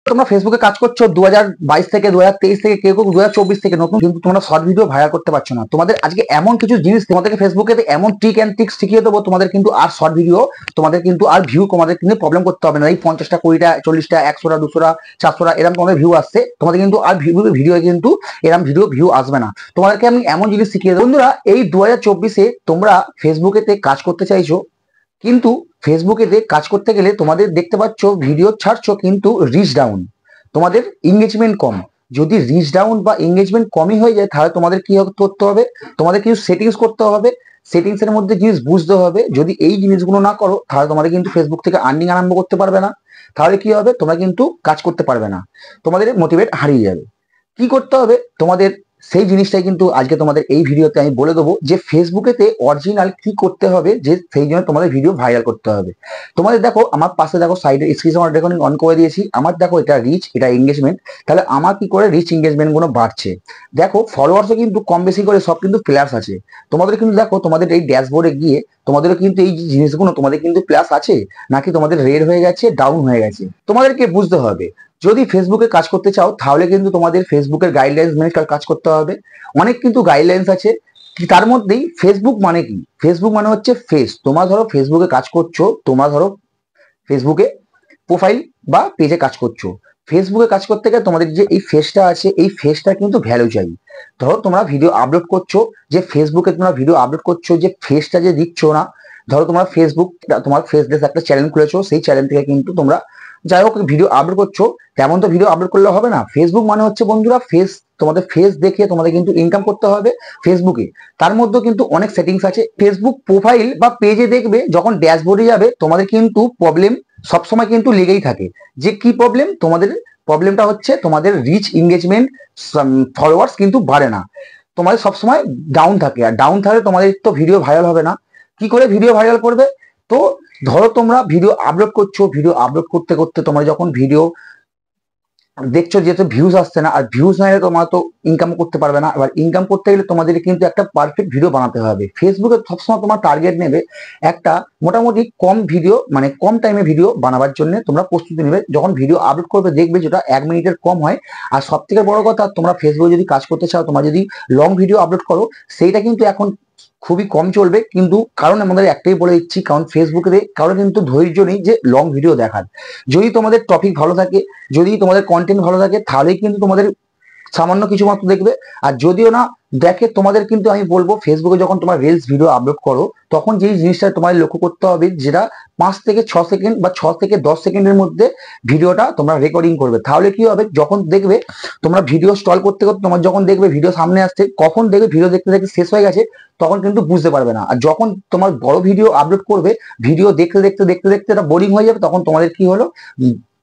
তোমরা ফেসবুকে কাজ করছো 2022 থেকে 2023 থেকে কেউ কেউ 2024 থেকে নতুন, কিন্তু তোমরা শর্ট ভিডিও ভাইরাল করতে পারছো না। তোমাদের আজকে এমন কিছু জিনিস তোমাদেরকে ফেসবুকে এমন ট্রিক অ্যান্ড ট্রিক্স শিখিয়ে দেবো, তোমাদের কিন্তু আর শর্ট ভিডিও তোমাদের কিন্তু আর ভিউ তোমাদের কিন্তু প্রবলেম করতে হবে না। এই 50টা 20টা 40টা 100টা 200টা 400টা এরকম তোমাদের ভিউ আসছে, তোমাদের কিন্তু আর ভিডিও কিন্তু এরকম ভিউ আসবে না। তোমাদেরকে আমি এমন জিনিস শিখিয়ে দেবো। বন্ধুরা, এই 2024-এ তোমরা ফেসবুকেতে কাজ করতে চাইছো, কিন্তু ফেসবুকেতে কাজ করতে গেলে তোমাদের দেখতে পাচ্ছ ভিডিও ছাড়ছো কিন্তু রিচ ডাউন, তোমাদের এঙ্গেজমেন্ট কম। যদি রিচ ডাউন বা এঙ্গেজমেন্ট কমই হয়ে যায়, তাহলে তোমাদের কি করতে হবে, তোমাদের কিছু সেটিংস করতে হবে। সেটিংস এর মধ্যে জিনিস বুঝতে হবে। যদি এই জিনিসগুলো না করো, তাহলে তোমাদের কিন্তু ফেসবুক থেকে আর্নিং আরম্ভ করতে পারবে না। তাহলে কি হবে, তোমরা কিন্তু কাজ করতে পারবে না, তোমাদের মোটিভেট হারিয়ে যাবে। কি করতে হবে তোমাদের, সেই জিনিসটাই কিন্তু আজকে তোমাদের এই ভিডিওতে আমি বলে দেবো, যে ফেসবুকেতে অরিজিনাল কি করতে হবে, যে সেই জন্য তোমাদের ভিডিও ভাইরাল করতে হবে। তোমাদের দেখো আমার পাশে দেখো সাইডে স্ক্রিন রেকর্ডিং অন করে দিয়েছি। আমার দেখো এটা রিচ, এটা এঙ্গেজমেন্ট। তাহলে আমার কি করে রিচ এঙ্গেজমেন্ট গুলো বাড়ছে। দেখো ফলোয়ার্সও কিন্তু কম বেশি করে সব কিন্তু প্লাস আছে। তোমাদের কিন্তু দেখো তোমাদের এই ড্যাশবোর্ডে গিয়ে তোমাদেরও কিন্তু এই জিনিসগুলো তোমাদের কিন্তু প্লাস আছে, নাকি তোমাদের রেড হয়ে গেছে, ডাউন হয়ে গেছে, তোমাদেরকে বুঝতে হবে। যদি ফেসবুকে কাজ করতে চাও, তাহলে কিন্তু তোমাদের ফেসবুকের গাইডলাইন্স মেনে কাজ করতে হবে। অনেক কিন্তু গাইডলাইন্স আছে, তার মধ্যেই ফেসবুক মানে কি, ফেসবুক মানে হচ্ছে ফেস। তোমরা ধরো ফেসবুকে কাজ করছো, তোমরা ধরো ফেসবুকে প্রোফাইল বা পেজে কাজ করছো। ফেসবুকে কাজ করতে গেলে তোমাদের যে এই ফেসটা আছে, এই ফেসটা কিন্তু ভ্যালু চাই। ধরো তোমরা ভিডিও আপলোড করছো, যে ফেসবুকে তোমরা ভিডিও আপলোড করছো, যে ফেসটা যে দিচ্ছ না। ধরো তোমরা ফেসবুক, তোমার ফেসলেস একটা চ্যানেল খুলেছো, সেই চ্যানেল থেকে কিন্তু তোমরা যাই হোক ভিডিও আপলোড করছো, তেমন তো ভিডিও আপলোড করলে হবে না। ফেসবুক মানে হচ্ছে বন্ধুরা ফেস, তোমাদের ফেস দেখে তোমাদের কিন্তু ইনকাম করতে হবে ফেসবুকে। তার মধ্যে কিন্তু অনেক সেটিংস আছে। ফেসবুক প্রোফাইল বা পেজে দেখবে, যখন ড্যাশবোর্ডে যাবে তোমাদের কিন্তু প্রবলেম সবসময় কিন্তু লেগেই থাকে। যে কি প্রবলেম, তোমাদের প্রবলেমটা হচ্ছে তোমাদের রিচ এঙ্গেজমেন্ট ফলোয়ার্স কিন্তু বাড়ে না, তোমাদের সবসময় ডাউন থাকে। আর ডাউন থাকলে তোমাদের তো ভিডিও ভাইরাল হবে না। কি করে ভিডিও ভাইরাল করবে, তো ধরো তোমরা ভিডিও আপলোড করছো, ভিডিও আপলোড করতে করতে তোমরা যখন ভিডিও দেখছো যেহেতু ভিউজ আসছে না, আর ভিউজ না এলে তোমরা তো ইনকাম করতে পারবে না। এবার ইনকাম করতে গেলে তোমাদের কিন্তু একটা পারফেক্ট ভিডিও বানাতে হবে। ফেসবুকে সবসময় তোমার টার্গেট নেবে একটা মোটামুটি কম ভিডিও, মানে কম টাইমে ভিডিও বানাবার জন্য তোমরা প্রস্তুতি নেবে। যখন ভিডিও আপলোড করবে দেখবে যেটা 1 মিনিটের কম হয়। আর সব থেকে বড় কথা, তোমরা ফেসবুকে যদি কাজ করতে চাও, তোমরা যদি লং ভিডিও আপলোড করো, সেইটা কিন্তু এখন খুবই কম চলবে। কিন্তু কারণ আমাদের একটাই বলে দিচ্ছি, কারণ ফেসবুকে কারো কিন্তু ধৈর্য নেই যে লং ভিডিও দেখার। যদি তোমাদের টপিক ভালো থাকে, যদি তোমাদের কন্টেন্ট ভালো থাকে, তাহলেই কিন্তু তোমাদের সামান্য কিছু মাত্র দেখবে। আর যদিও না দেখে, তোমাদের কিন্তু আমি বলবো ফেসবুকে যখন তোমার রিলস ভিডিও আপলোড করো, তখন যেই জিনিসটা তোমাদের লক্ষ্য করতে হবে, যেটা 5 থেকে 6 সেকেন্ড বা 6 থেকে 10 সেকেন্ডের মধ্যে ভিডিওটা তোমরা রেকর্ডিং করবে। তাহলে কি হবে, যখন দেখবে তোমরা ভিডিও স্টল করতে করতে তোমার যখন দেখবে ভিডিও সামনে আসছে, কখন দেখবে ভিডিও দেখতে দেখতে শেষ হয়ে গেছে, তখন কিন্তু বুঝতে পারবে না। আর যখন তোমার বড় ভিডিও আপলোড করবে, ভিডিও দেখতে দেখতে দেখতে দেখতে এটা বোরিং হয়ে যাবে, তখন তোমাদের কি হলো,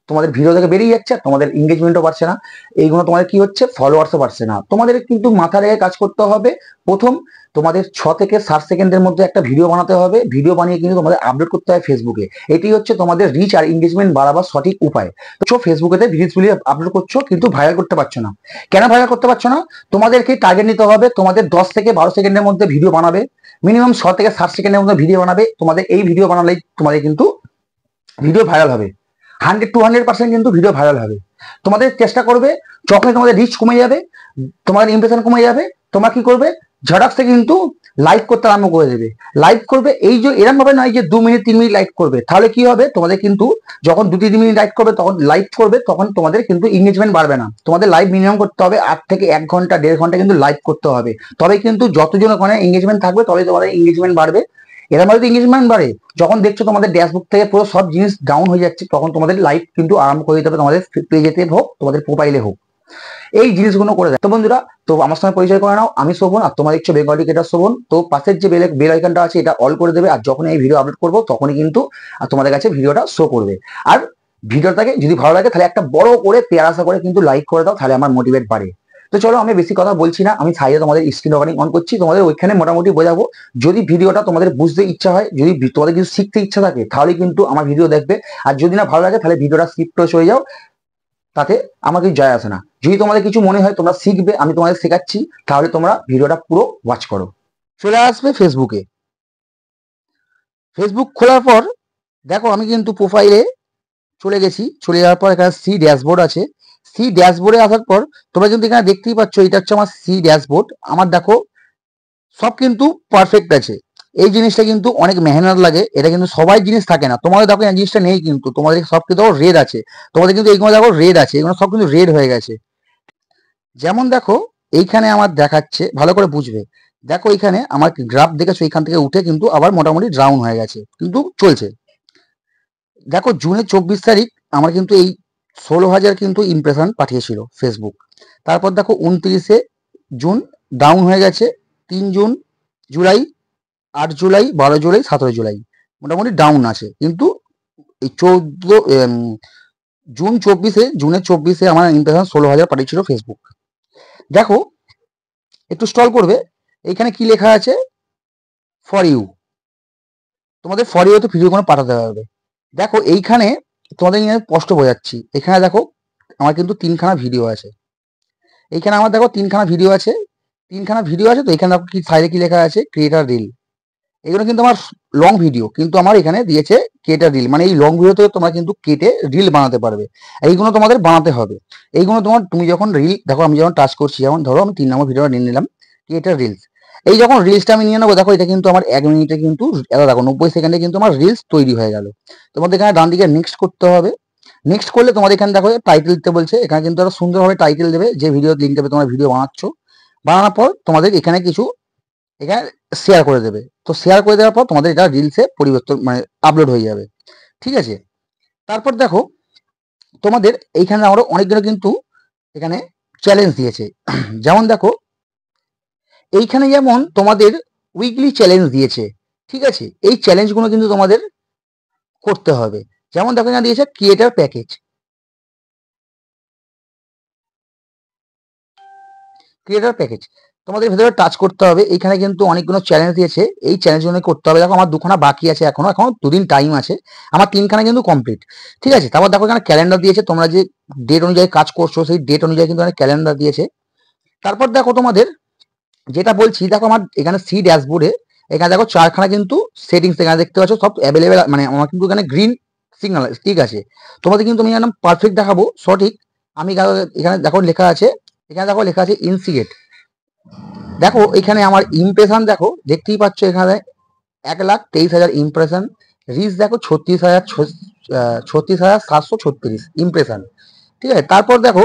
তোমাদের ভিডিও থেকে বেরিয়ে যাচ্ছে, তোমাদের এঙ্গেজমেন্টও বাড়ছে না। এইগুলো তোমাদের কি হচ্ছে, ফলোয়ার্সও বাড়ছে না। তোমাদের কিন্তু মাথা রেখে কাজ করতে হবে। প্রথম তোমাদের 6 থেকে 7 সেকেন্ডের মধ্যে একটা ভিডিও বানাতে হবে। ভিডিও বানিয়ে কিন্তু তোমাদের আপলোড করতে হবে ফেসবুকে। এটি হচ্ছে তোমাদের রিচ আর এঙ্গেজমেন্ট বাড়াবার সঠিক উপায়। তো ফেসবুকেতে ভিডিওগুলি আপলোড করছো কিন্তু ভাইরাল করতে পারছো না। কেন ভাইরাল করতে পারছো না, তোমাদেরকে টার্গেট নিতে হবে। তোমাদের 10 থেকে 12 সেকেন্ডের মধ্যে ভিডিও বানাবে, মিনিমাম 6 থেকে 7 সেকেন্ডের মধ্যে ভিডিও বানাবে। তোমাদের এই ভিডিও বানালেই তোমাদের কিন্তু ভিডিও ভাইরাল হবে। 100-200% কিন্তু ভিডিও ভাইরাল হবে। তোমাদের চেষ্টা করবে, যখন তোমাদের রিচ কমে যাবে, তোমাদের ইমপ্রেশন কমে যাবে, তোমরা কি করবে, ঝটাকসে কিন্তু লাইভ করতে আরম্ভ করে দেবে। লাইভ করবে এই যে এরকম ভাবে নয় যে 2 মিনিট 3 মিনিট লাইভ করবে। তাহলে কি হবে, তোমাদের কিন্তু যখন 2-3 মিনিট লাইভ করবে, তখন লাইভ করবে, তখন তোমাদের কিন্তু এঙ্গেজমেন্ট বাড়বে না। তোমাদের লাইভ মিনিমাম করতে হবে 8 থেকে 1 ঘন্টা 1.5 ঘন্টা কিন্তু লাইভ করতে হবে। তবে কিন্তু যতজন ওখানে এঙ্গেজমেন্ট থাকবে, তবে তোমাদের এঙ্গেজমেন্ট বাড়বে। এরকম ভাবে এঙ্গেজমেন্ট বাড়ে। যখন দেখছো তোমাদের ড্যাশবোর্ড থেকে পুরো সব জিনিস ডাউন হয়ে যাচ্ছে, তখন তোমাদের লাইভ কিন্তু আরম্ভ করে দিতে হবে, তোমাদের পেজেতে হোক তোমাদের প্রোফাইলে হোক। এই জিনিসগুলো করে দেয়। তো বন্ধুরা, তো আমার সঙ্গে পরিচয় করে নাও, আমি শোভন, আর তোমার দেখছো বেঙ্গলি ক্রিয়েটর শোভন। তো পাশের যে বেল আইকনটা আছে, এটা অল করে দেবে। আর যখন এই ভিডিও আপলোড করবো, তখনই কিন্তু তোমাদের কাছে ভিডিওটা শো করবে। আর ভিডিওটাকে যদি ভালো লাগে, তাহলে একটা বড় করে পেয়ারাসা করে কিন্তু লাইক করে দাও, তাহলে আমার মোটিভেট বাড়ে। তো চলো, আমি বেশি কথা বলছি না, আমি সাইডে তোমাদের স্ক্রিন রেকর্ডিং অন করছি, তোমাদের ওইখানে মোটামুটি বোঝাবো। যদি ভিডিওটা তোমাদের বুঝতে ইচ্ছা হয়, যদি তোমাদের কিছু শিখতে ইচ্ছা থাকে, তাহলে কিন্তু আমার ভিডিও দেখবে। আর যদি না ভালো লাগে, তাহলে ভিডিওটা স্কিপ করে চলে যাও, তাতে আমার কিছু যায় আসে না। যদি তোমাদের কিছু মনে হয় তোমরা শিখবে, আমি তোমাদের শেখাচ্ছি, তাহলে তোমরা ভিডিওটা পুরো ওয়াচ করো। চলে আসবে ফেসবুকে। ফেসবুক খোলার পর দেখো আমি কিন্তু প্রোফাইলে চলে গেছি, চলে যাওয়ার পর এখানে সি ড্যাশবোর্ড আছে। সি ড্যাশবোর্ডে আসার পর তোমরা কিন্তু এখানে দেখতেই পাচ্ছ, এটা হচ্ছে আমার সি ড্যাশবোর্ড। আমার দেখো সব কিন্তু পারফেক্ট আছে। এই জিনিসটা কিন্তু অনেক মেহনত লাগে, এটা কিন্তু সবাই জিনিস থাকে না। তোমাদের দেখো এই জিনিসটা নেই, কিন্তু তোমাদের সব কিন্তু রেড আছে, তোমাদের কিন্তু এইগুলো দেখো রেড আছে, এগুলো সব কিন্তু রেড হয়ে গেছে। যেমন দেখো এইখানে আমার দেখাচ্ছে, ভালো করে বুঝবে, দেখো এইখানে আমার গ্রাফ দেখেছো, এইখান থেকে উঠে কিন্তু আবার মোটামুটি ডাউন হয়ে গেছে, কিন্তু চলছে। দেখো জুনের 24 তারিখ আমার কিন্তু এই 16,000 কিন্তু ইমপ্রেশন পাঠিয়েছিল ফেসবুক। তারপর দেখো 29 জুন ডাউন হয়ে গেছে, 3 জুন, জুলাই, 8 জুলাই, 12 জুলাই, 17 জুলাই মোটামুটি ডাউন আছে। কিন্তু এই জুনের 24-এ আমার ইমপ্রেশন 16,000 পাঠিয়েছিল ফেসবুক। দেখো একটু স্টল করবে, এইখানে কি লেখা আছে, ফর ইউ, তোমাদের ফর ইউ তো ভিডিও কোনো পাঠাতে হবে। দেখো এইখানে তোমাদের স্পষ্ট বোঝাচ্ছি, এখানে দেখো আমার কিন্তু 3খানা ভিডিও আছে, এইখানে আমার দেখো 3খানা ভিডিও আছে, 3খানা ভিডিও আছে। তো এখানে দেখো কি সাইডে কি লেখা আছে, ক্রিয়েটার রিল। এগুলো কিন্তু আমার লং ভিডিও, কিন্তু আমার এখানে দিয়েছে ক্রিয়েটার রিল, মানে এই লং ভিডিওতে তোমরা কিন্তু কেটে রিল বানাতে পারবে। এইগুলো তোমাদের বানাতে হবে। এইগুলো তুমি যখন রিল দেখো, আমি যখন টাচ করছি, যেমন ধরো আমি 3 নম্বর ভিডিওটা নিয়ে নিলাম, ক্রিয়েটার রিলস। এই যখন রিলসটা আমি নিয়ে নেবো, দেখো এটা কিন্তু আমার 1 মিনিটে কিন্তু, এটা দেখো 90 সেকেন্ডে কিন্তু আমার রিলস তৈরি হয়ে গেল। তোমাদের এখানে ডান দিকে নেক্সট করতে হবে। নেক্সট করলে তোমাদের এখানে দেখো টাইটেল দিতে বলছে, এখানে কিন্তু একটা সুন্দরভাবে টাইটেল দেবে, যে ভিডিও লিঙ্ক দেবে, তোমরা ভিডিও বানাচ্ছ, বানানোর পর তোমাদের এখানে কিছু এখানে শেয়ার করে দেবে। তো শেয়ার করে দেওয়ার পর তোমাদের এটা রিলসে পরিবর্তন, মানে আপলোড হয়ে যাবে, ঠিক আছে। তারপর দেখো তোমাদের এইখানে আরো অনেকগুলো কিন্তু এখানে চ্যালেঞ্জ দিয়েছে। যেমন দেখো এইখানে যেমন তোমাদের উইকলি চ্যালেঞ্জ দিয়েছে, ঠিক আছে। এই চ্যালেঞ্জগুলো কিন্তু তোমাদের করতে হবে। যেমন দেখো এখানে দিয়েছে ক্রিয়েটার প্যাকেজ, ক্রিয়েটার প্যাকেজ তোমাদের ভেতরে টাচ করতে হবে। এইখানে কিন্তু অনেকগুলো চ্যালেঞ্জ দিয়েছে, এই চ্যালেঞ্জগুলো করতে হবে। দেখো আমার 2খানা বাকি আছে, এখনো 2 দিন টাইম আছে, আমার 3খানা কিন্তু কমপ্লিট, ঠিক আছে। তারপর দেখো এখানে ক্যালেন্ডার দিয়েছে, তোমরা যে ডেট অনুযায়ী কাজ করছো সেই ডেট অনুযায়ী কিন্তু ক্যালেন্ডার দিয়েছে। তারপর দেখো তোমাদের যেটা বলছি, দেখো আমার এখানে সি ড্যাশবোর্ডে এখানে দেখো 4খানা কিন্তু সেটিংস এখানে দেখতে পাচ্ছ, সব অ্যাভেলেবেল, মানে আমার কিন্তু এখানে গ্রিন সিগন্যাল, ঠিক আছে। তোমাদের কিন্তু আমি একদম পারফেক্ট দেখাবো, সঠিক। আমি এখানে দেখো লেখা আছে, এখানে দেখো লেখা আছে ইনসিগেট। দেখো এখানে আমার ইমপ্রেশন দেখো, দেখতেই পাচ্ছ এখানে 1,23,000 ইমপ্রেশন, রিচ দেখো 36,736 ইমপ্রেশন, ঠিক আছে। তারপর দেখো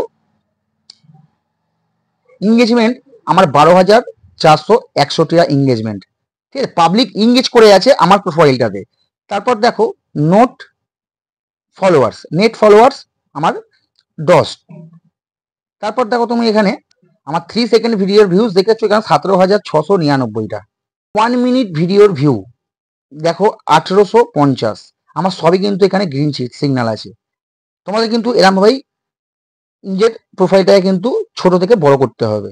ইংগেজমেন্ট আমার 12,461টা ইংগেজমেন্ট, ঠিক আছে, পাবলিক ইংগেজ করে আছে আমার প্রোফাইলটাতে। তারপর দেখো নোট ফলোয়ার্স, নেট ফলোয়ার্স আমার 10। তারপর দেখো তুমি এখানে আমার 3 সেকেন্ড ভিডিওর ভিউজ দেখেছো, এখানে 17,699টা। 1 মিনিট ভিডিওর ভিউ দেখো 1850। আমার সবই কিন্তু এখানে গ্রিন সিগন্যাল আছে। তোমাদের কিন্তু এরম ভাবেই নিজের প্রোফাইলটাকে কিন্তু ছোট থেকে বড় করতে হবে।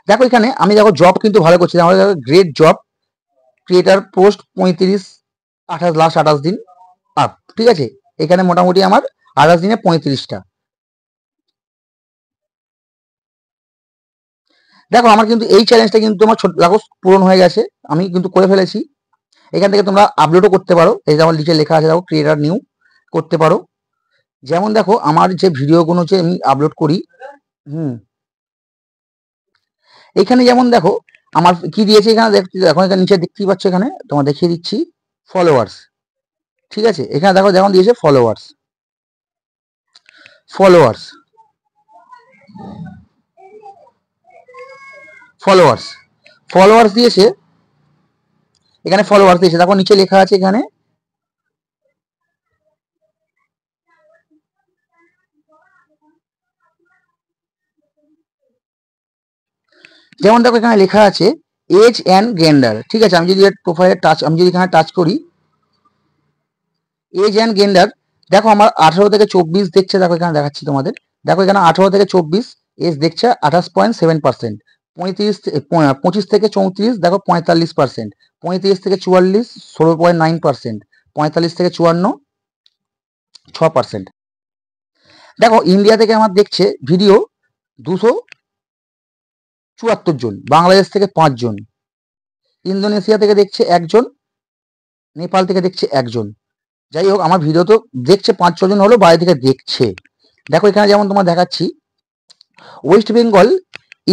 দেখো এখানে আমি দেখো জব কিন্তু ভালো করছি, আমাদের দেখো গ্রেট জব, ক্রিয়েটার পোস্ট 35, 28 দিন আপ, ঠিক আছে। এখানে মোটামুটি আমার 28 দিনে 35টা। দেখো আমার কিন্তু এই চ্যালেঞ্জটা কিন্তু আমার ছোট দেখো পূরণ হয়ে গেছে, আমি কিন্তু করে ফেলেছি। এখান থেকে তোমরা আপলোডও করতে পারো, এই যে আমার নিচে লেখা আছে দেখো ক্রিয়েটার নিউ করতে পারো। যেমন দেখো আমার যে ভিডিওগুলো যে আমি আপলোড করি, এখানে যেমন দেখো আমার কি দিয়েছে, এখানে দেখো এখানে নিচে দেখতেই পাচ্ছ, এখানে তোমার দেখিয়ে দিচ্ছি ফলোয়ার্স, ঠিক আছে। এখানে দেখো যেমন দিয়েছে ফলোয়ার্স, ফলোয়ার্স, ফলোয়ার্স, ফলোয়ার্স দিয়েছে, এখানে ফলোয়ার্স দিয়েছে, দেখো নিচে লেখা আছে এখানে যেমন দেখো এখানে লেখা আছে এজ অ্যান্ড জেন্ডার, ঠিক আছে। আমি যদি প্রোফাইলে টাচ, আমি যদি এখানে টাচ করি এজ অ্যান্ড জেন্ডার, দেখো আমার 18 থেকে 24 দেখছে, দেখো এখানে দেখাচ্ছি তোমাদের, দেখো এখানে 18 থেকে 24 এজ দেখছে 28.7%, 25 থেকে 34 দেখো 45%, 35 থেকে 44 16.9%, 45 থেকে 54 6%। দেখো ইন্ডিয়া থেকে আমার দেখছে ভিডিও 274 জন, বাংলাদেশ থেকে 5 জন, ইন্দোনেশিয়া থেকে দেখছে 1 জন, নেপাল থেকে দেখছে 1 জন, যাই হোক, আমার ভিডিও তো দেখছে 5-6 জন হলো, বাইরে থেকে দেখছে। দেখো এখানে যেমন তোমার দেখাচ্ছি, ওয়েস্ট বেঙ্গল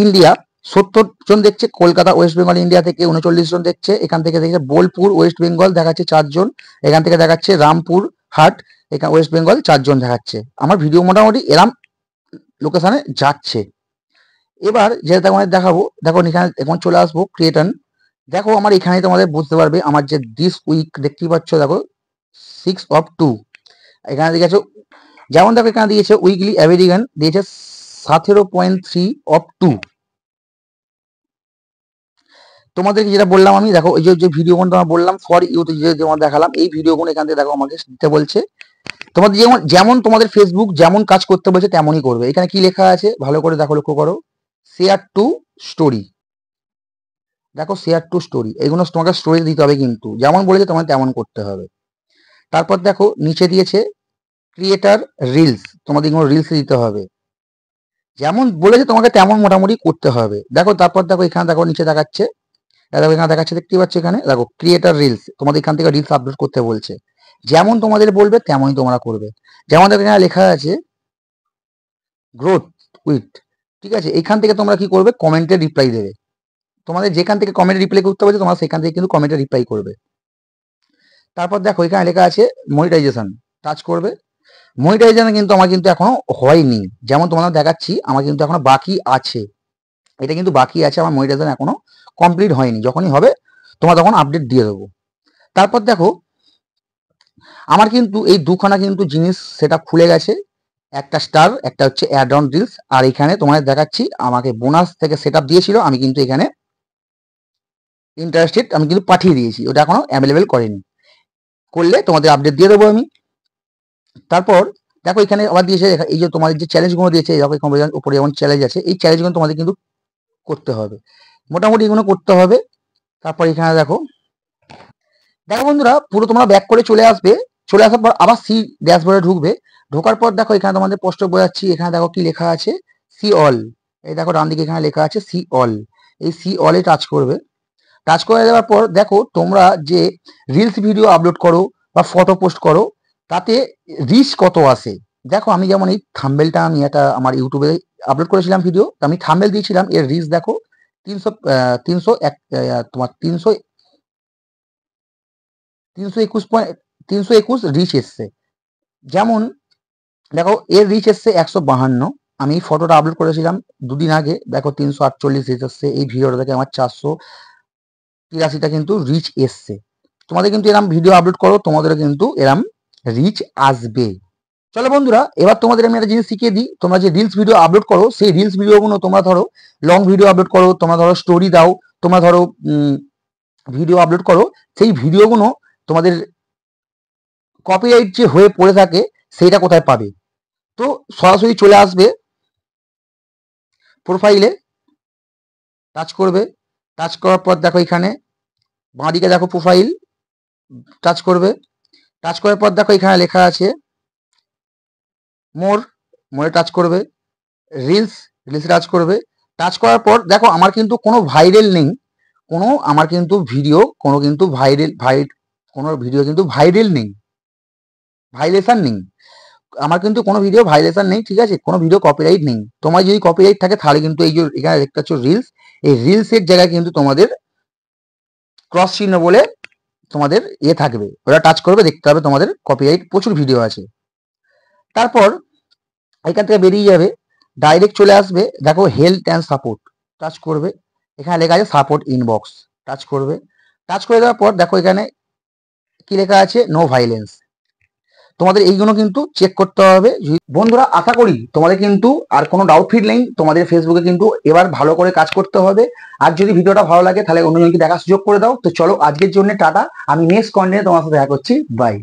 ইন্ডিয়া 70 জন দেখছে, কলকাতা ওয়েস্ট বেঙ্গল ইন্ডিয়া থেকে 39 জন দেখছে, এখান থেকে দেখছে বোলপুর ওয়েস্ট বেঙ্গল দেখাচ্ছে 4 জন, এখান থেকে দেখাচ্ছে রামপুর হাট এখানে ওয়েস্ট বেঙ্গল 4 জন দেখাচ্ছে। আমার ভিডিও মোটামুটি এরম লোকেশনে যাচ্ছে। এবার যেটা তোমাদের দেখাবো, দেখো এখানে এখন চলে আসবো ক্রিয়েটন। দেখো আমার এখানে তোমাদের বুঝতে পারবে আমার যে দিস উইক দেখতেই পাচ্ছ, দেখো 6/2 এখানে দিয়েছে, যেমন দেখো এখানে দিয়েছে উইকলি অ্যাভেরিগান দিয়েছে 17.3/2। তোমাদেরকে যেটা বললাম আমি, দেখো এই যে ভিডিওগুলো তোমার বললাম ফর ইউথ যে তোমার দেখালাম, এই ভিডিওগুলো এখান থেকে দেখো আমাকে দিতে বলছে। তোমাদের যেমন যেমন তোমাদের ফেসবুক যেমন কাজ করতে বলছে তেমনই করবে। এখানে কি লেখা আছে ভালো করে দেখো, লক্ষ্য করো, শেয়ার টু স্টোরি। দেখো শেয়ার টু স্টোরি, এগুলো তোমাকে স্টোরি দিতে হবে, কিন্তু যেমন বলেছে তোমার তেমন করতে হবে। তারপর দেখো নিচে দিয়েছে ক্রিয়েটার রিলস, তোমাদের এগুলো রিলস দিতে হবে, যেমন বলেছে তোমাকে তেমন মোটামুটি করতে হবে। দেখো তারপর দেখো এখানে দেখো নিচে দেখাচ্ছে, দেখো এখানে দেখাচ্ছে, দেখতে পাচ্ছ এখানে দেখো ক্রিয়েটার রিলস, তোমাদের এখান থেকে রিলস আপলোড করতে বলছে, যেমন তোমাদের বলবে তেমনই তোমরা করবে। যেমন দেখো এখানে লেখা আছে গ্রোথ উইথ, ঠিক আছে, এখান থেকে তোমরা কি করবে, কমেন্টে রিপ্লাই দেবে। তোমাদের যেখান থেকে কমেন্টে রিপ্লাই করতে বলছে তোমরা সেখান থেকে কিন্তু কমেন্টে রিপ্লাই করবে। তারপর দেখো এখানে লেখা আছে মনিটাইজেশন, টাচ করবে। মনিটাইজেশন কিন্তু আমার কিন্তু এখনো হয়নি, যেমন তোমাদের দেখাচ্ছি আমার কিন্তু এখনো বাকি আছে, এটা কিন্তু বাকি আছে, আমার মনিটাইজেশন এখনো কমপ্লিট হয়নি, যখনই হবে তোমরা তখন আপডেট দিয়ে দেবো। তারপর দেখো আমার কিন্তু এই দুখানা কিন্তু জিনিস সেটা খুলে গেছে, একটা স্টার, একটা হচ্ছে অ্যাড অন রিলস, আর এখানে তোমাদের দেখাচ্ছি আমাকে বোনাস থেকে সেট আপ দিয়েছিল, আমি কিন্তু এখানে ইন্টারেস্টেড আমি কিন্তু পাঠিয়ে দিয়েছি, ওটা এখনো অ্যাভেলেবেল করেনি, করলে তোমাদের আপডেট দিয়ে দেবো আমি। তারপর দেখো এখানে আবার দিয়েছে এই যে তোমাদের যে চ্যালেঞ্জগুলো দিয়েছে, দেখো উপরে যেমন চ্যালেঞ্জ আছে, এই চ্যালেঞ্জগুলো তোমাদের কিন্তু করতে হবে, মোটামুটি এগুলো করতে হবে। তারপর এখানে দেখো, দেখো বন্ধুরা পুরো তোমরা ব্যাক করে চলে আসবে, চলে আসার পর আবার সি ড্যাশবোর্ডে ঢুকবে, ঢোকার পর দেখো এখানে তোমাদের স্পষ্ট বোঝাচ্ছি, এখানে দেখো কি লেখা আছে, সি অল, এই দেখো ডান দিকে এখানে লেখা আছে সি অল, এই সি অলে টাচ করবে। টাচ করে দেওয়ার পর দেখো তোমরা যে রিলস ভিডিও আপলোড করো বা ফটো পোস্ট করো তাতে রিচ কত আসে। দেখো আমি যেমন এই থাম্বেলটা আমি একটা আমার ইউটিউবে আপলোড করেছিলাম ভিডিও, আমি থাম্বেল দিয়েছিলাম, এর রিচ দেখো 321 রিচ এসছে। যেমন দেখো এর রিচ এসছে 152, আমি এই ফটোটা আপলোড করেছিলাম 2 দিন আগে, দেখো 348 রিচ এসছে, এই ভিডিওটা দেখে আমার 483টা কিন্তু রিচ এসছে। তোমাদের কিন্তু এরম ভিডিও আপলোড করো, তোমাদেরও কিন্তু এরম রিচ আসবে। চলো বন্ধুরা এবার তোমাদের আমি একটা জিনিস শিখিয়ে দিই, তোমরা যে রিলস ভিডিও আপলোড করো সেই রিলস ভিডিওগুলো তোমরা ধরো লং ভিডিও আপলোড করো, তোমরা ধরো স্টোরি দাও, তোমরা ধরো ভিডিও আপলোড করো, সেই ভিডিওগুলো তোমাদের কপিরাইট যে হয়ে পড়ে থাকে সেইটা কোথায় পাবে, তো সরাসরি চলে আসবে প্রোফাইলে, টাচ করবে, টাচ করার পর দেখো এখানে বাঁদিকে দেখো প্রোফাইল, টাচ করবে, টাচ করার পর দেখো এখানে লেখা আছে মোরে টাচ করবে, রিলস টাচ করবে। টাচ করার পর দেখো আমার কিন্তু কোনো ভাইরাল নেই, আমার কিন্তু ভিডিও কিন্তু কোনো ভিডিও কিন্তু ভাইরাল নেই, ভাইলেশন নেই, আমার কিন্তু কোনো ভিডিও ভাইলেশন নেই, ঠিক আছে, কোনো ভিডিও কপিরাইট নেই। তোমার যদি কপিরাইট থাকে তাহলে কিন্তু এই যে এখানে দেখতে পাচ্ছ রিলস, এই রিলসের জায়গায় কিন্তু তোমাদের ক্রস চিহ্ন বলে তোমাদের থাকবে, ওটা টাচ করবে, দেখতে হবে তোমাদের কপিরাইট প্রচুর ভিডিও আছে। তারপর এখান থেকে বেরিয়ে যাবে, ডাইরেক্ট চলে আসবে, দেখো হেল্প অ্যান্ড সাপোর্ট, টাচ করবে, এখানে লেখা আছে সাপোর্ট ইনবক্স, টাচ করবে। টাচ করে দেওয়ার পর দেখো এখানে কি লেখা আছে নো ভাইলেন্স, তোমাদের এইগুলো কিন্তু চেক করতে হবে। বন্ধুরা আশা করি তোমাদের কিন্তু আর কোনো ডাউট ফিল নেই, তোমাদের ফেসবুকে কিন্তু এবার ভালো করে কাজ করতে হবে। আর যদি ভিডিওটা ভালো লাগে তাহলে অন্যজনকে দেখার সুযোগ করে দাও। তো চলো আজকের জন্য টাটা, আমি নেক্সট কন্টেন্টে তোমার সাথে দেখা করছি, বাই।